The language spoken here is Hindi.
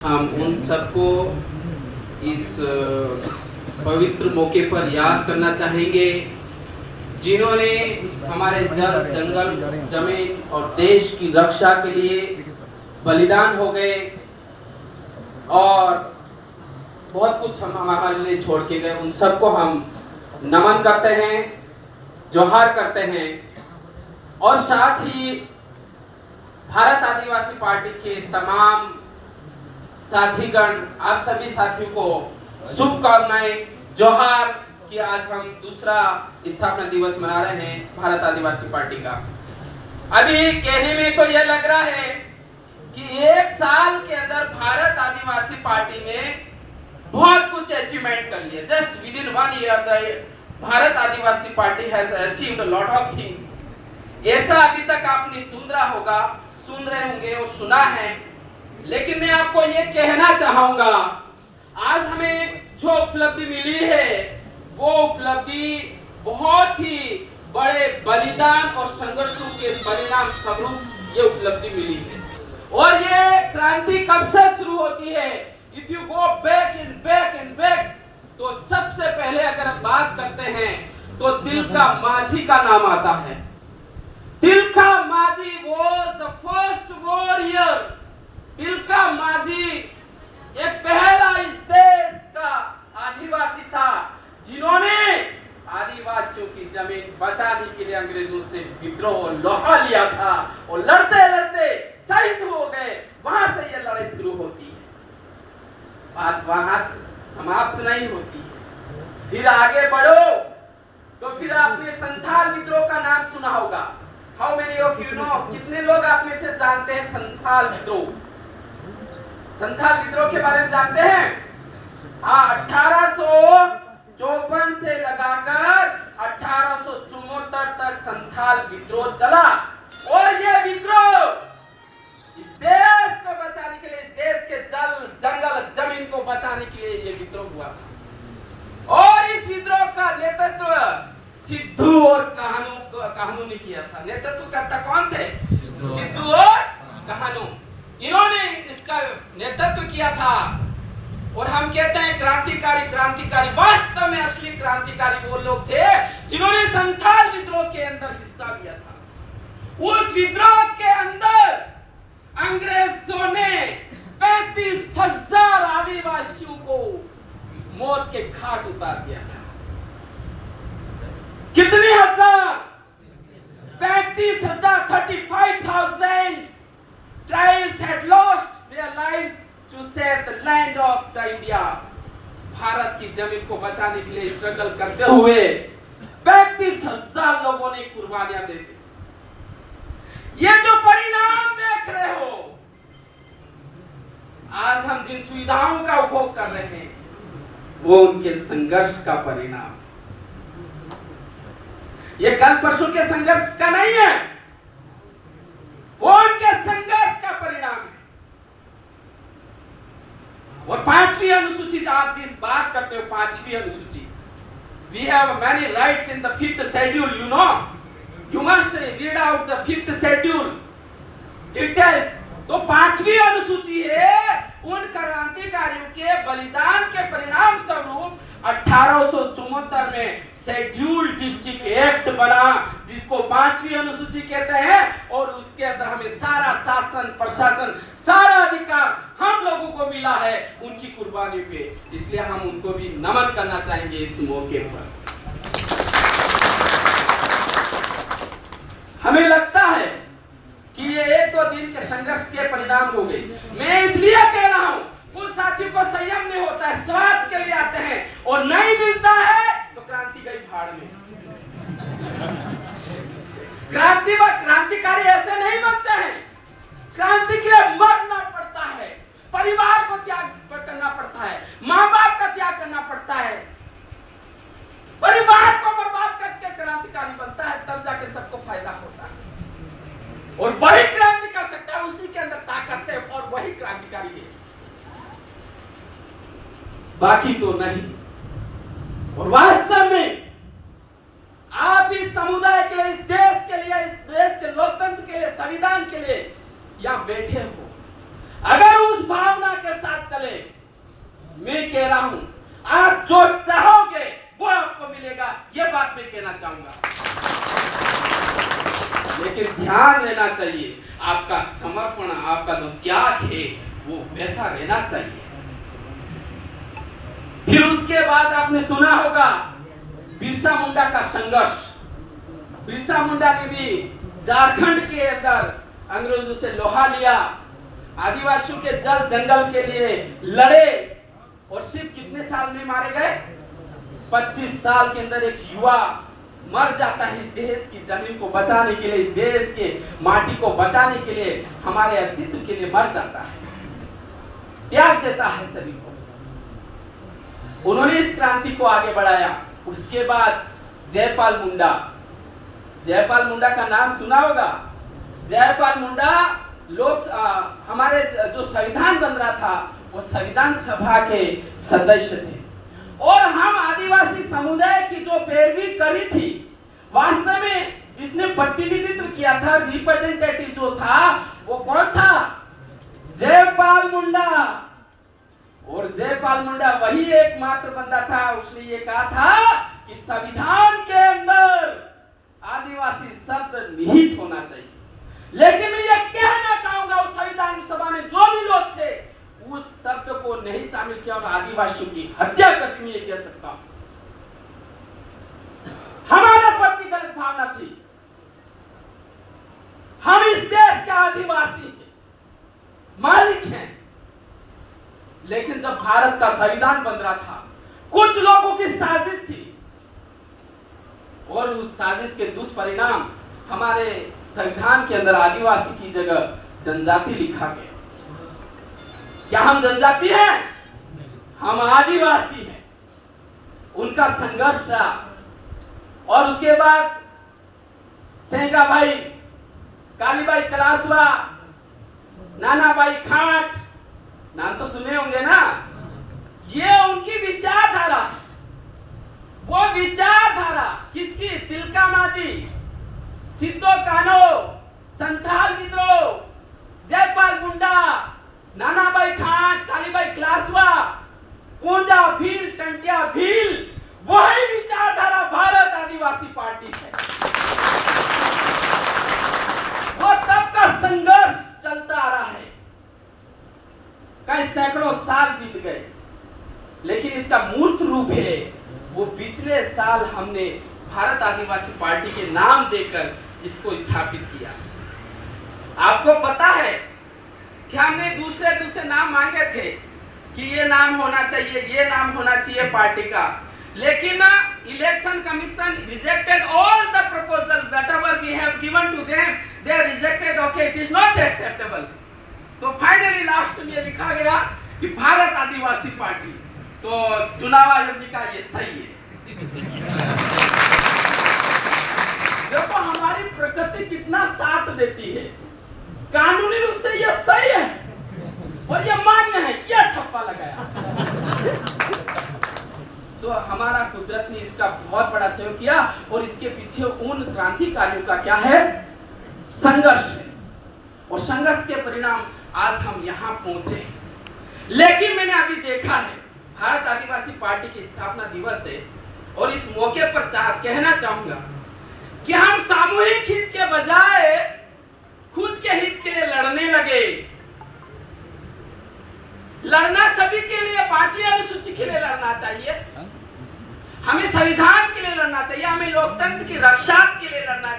हम उन सबको इस पवित्र मौके पर याद करना चाहेंगे जिन्होंने हमारे जल, जंगल, जमीन और देश की रक्षा के लिए बलिदान हो गए और बहुत कुछ हम हमारे लिए छोड़ के गए। उन सबको हम नमन करते हैं, जोहार करते हैं और साथ ही भारत आदिवासी पार्टी के तमाम साथीगण, आप सभी साथियों को शुभकामनाएं, जोहार कि आज हम दूसरा स्थापना दिवस मना रहे हैं भारत आदिवासी पार्टी का। अभी कहने में तो यह लग रहा है कि एक साल के अंदर भारत आदिवासी पार्टी ने बहुत कुछ अचीवमेंट कर लिया। Just with in 1 year the Bharat Adivasi party has achieved a lot of things. ऐसा अभी तक आपने सुन रहे होंगे और सुना है, लेकिन मैं आपको ये कहना चाहूंगा, आज हमें जो उपलब्धि मिली है वो उपलब्धि बहुत ही बड़े बलिदान और संघर्षों के परिणाम स्वरूप ये उपलब्धि मिली है। और ये क्रांति कब से शुरू होती है? If you go back and back, तो सबसे पहले अगर हम बात करते हैं तो तिलका माझी का नाम आता है। तिलका माझी was the first warrior। Tilka माझी एक पहला इस देश का आदिवासी था जिन्होंने आदिवासियों की जमीन बचाने के लिए अंग्रेजों से विद्रोह और लोहा लिया था और लड़ते लड़ते शहीद हो गए। वहां से यह लड़ाई शुरू होती है, बात वहां समाप्त नहीं होती है। फिर आगे बढ़ो तो फिर आपने संथाल विद्रोह का नाम सुना होगा। How many of you know, कितने लोग आप में से जानते हैं संथाल विद्रोह? संथाल विद्रोह के बारे में जानते हैं? 1854 से लगाकर 1874 तक संथाल विद्रोह चला और यह विद्रोह इस देश को बचाने के लिए, इस देश के जल, जंगल, जमीन को बचाने के लिए यह विद्रोह हुआ था। और इस विद्रोह का नेतृत्व सिद्धू और कहानू ने किया था। नेतृत्व करता कौन थे? सिद्धू और कहानू। इन्होंने इसका नेतृत्व किया था और हम कहते हैं क्रांतिकारी। वास्तव में असली क्रांतिकारी वो लोग थे जिन्होंने संथाल विद्रोह के अंदर हिस्सा लिया था। उस विद्रोह के अंदर अंग्रेजों ने 35,000 आदिवासियों को मौत के घाट उतार दिया था। कितने हजार? 35,000, 35,000 tribes had lost their lives to save the land of the India। Bharat की जमीन को बचाने के लिए स्ट्रगल करते हुए 35,000 लोगों ने कुर्बानियां दे दी। ये जो परिणाम देख रहे हो, आज हम जिन सुविधाओं का उपभोग कर रहे हैं वो उनके संघर्ष का परिणाम। ये कल परसों के संघर्ष का नहीं है, वो उनके संघर्ष का परिणाम है। और 5वीं अनुसूची, आप जिस बात करते हो 5वीं अनुसूची, we have many rights in the 5th schedule, you know, you must read out the 5th schedule details। तो 5वीं अनुसूची है उन क्रांतिकारियों के बलिदान के परिणाम स्वरूप 1874 में शेड्यूल डिस्ट्रिक्ट एक्ट बना, जिसको 5वीं अनुसूची कहते हैं। और उसके अंदर हमें सारा शासन, प्रशासन, सारा अधिकार हम लोगों को मिला है उनकी कुर्बानी पे। इसलिए हम उनको भी नमन करना चाहेंगे इस मौके पर। हमें लगता है कि ये 1-2 दिन के संघर्ष के परिणाम हो गए। मैं इसलिए कह रहा हूं, कुछ साथियों को संयम नहीं होता है, स्वार्थ के लिए आते हैं और नहीं मिलता है तो क्रांति गई भाड़ में। क्रांतिकारी ऐसे नहीं बनते हैं। क्रांति के लिए मरना पड़ता है, परिवार को त्याग करना पड़ता है, माँ बाप का त्याग करना पड़ता है, परिवार को बर्बाद करके क्रांतिकारी बनता है, तब जाके सबको फायदा होता है। और वही क्रांति कर सकता है, उसी के अंदर ताकत है और वही क्रांतिकारी है, बाकी तो नहीं। और वास्तव में आप इस समुदाय के लिए, इस देश के लिए, इस देश के लोकतंत्र के लिए, संविधान के लिए यहां बैठे हो। अगर उस भावना के साथ भी कहना चाहूंगा, लेकिन ध्यान रहना चाहिए आपका समर्पण, आपका जो त्याग है वो वैसा रहना चाहिए। फिर उसके बाद आपने सुना होगा बिरसा मुंडा का संघर्ष। बिरसा मुंडा ने भी झारखंड के अंदर अंग्रेजों से लोहा लिया, आदिवासियों के जल जंगल के लिए लड़े, और सिर्फ कितने साल में मारे गए? 25 साल के अंदर एक युवा मर जाता है इस देश की जमीन को बचाने के लिए, इस देश के माटी को बचाने के लिए, हमारे अस्तित्व के लिए मर जाता है, त्याग देता है सभी को। उन्होंने इस क्रांति को आगे बढ़ाया। उसके बाद जयपाल मुंडा, जयपाल मुंडा का नाम सुना होगा। जयपाल मुंडा हमारे जो संविधान बन रहा था वो संविधान सभा के सदस्य थे, और हम आदिवासी समुदाय की जो पैरवी करी थी, वास्तव में जिसने प्रतिनिधित्व किया था, रिप्रेजेंटेटिव जो था, वो कौन था? जयपाल मुंडा। और जयपाल मुंडा वही एकमात्र बंदा था, उसने ये कहा था कि संविधान के अंदर आदिवासी शब्द निहित होना चाहिए। लेकिन मैं ये कहना चाहूंगा, उस संविधान सभा में जो भी लोग थे उस शब्द को नहीं शामिल किया और आदिवासियों की हत्या कर दी, मैं ये कह सकता हूं। हमारे प्रति गलत भावना थी, हम इस देश के आदिवासी हैं, मालिक हैं। लेकिन जब भारत का संविधान बन रहा था, कुछ लोगों की साजिश थी, और उस साजिश के दुष्परिणाम हमारे संविधान के अंदर आदिवासी की जगह जनजाति लिखा गया। क्या हम जनजाति हैं? हम आदिवासी हैं। उनका संघर्ष था, और उसके बाद सेंगा भाई, कालीबाई कलासवा, नाना भाई खाट, नाम तो सुने होंगे ना। ये उनकी विचारधारा, वो विचारधारा किसकी? तिलका मांझी, सिद्धो कान्हो, संथाल विद्रोह, जयपाल मुंडा, नाना भाई खाट, कालीबाई कलासवा, पूंजा भील, टंटिया भील, वही विचारधारा भारत आदिवासी पार्टी है। वो तब का संघर्ष चलता आ रहा है, कई सैकड़ों साल बीत गए, लेकिन इसका मूर्त रूप है वो पिछले साल हमने भारत आदिवासी पार्टी के नाम देकर इसको स्थापित किया। आपको पता है कि हमने दूसरे नाम मांगे थे कि ये नाम होना चाहिए, ये नाम होना चाहिए पार्टी का, लेकिन election commission rejected all the proposal whatever we have given to them, they are rejected, okay, it is not acceptable. तो फाइनली लास्ट में लिखा गया कि भारत आदिवासी पार्टी। तो चुनाव आयोग ने कहा ये सही है। देखो हमारी प्रकृति कितना साथ देती है, कानूनी रूप से ये सही है और ये मान्य है, ये ठप्पा लगाया। तो हमारा कुदरत ने इसका बहुत बड़ा सहयोग किया, और इसके पीछे उन क्रांतिकारियों का क्या है? संघर्ष है, और संघर्ष के परिणाम आज हम यहाँ पहुंचे। लेकिन मैंने अभी देखा है, भारत आदिवासी पार्टी की स्थापना दिवस है, और इस मौके पर कहना चाहूंगा कि हम सामूहिक हित के बजाय खुद के हित के लिए लड़ने लगे। लड़ना सभी के लिए, 5वीं अनुसूची के लिए लड़ना चाहिए, हमें संविधान के लिए लड़ना चाहिए, हमें लोकतंत्र की रक्षा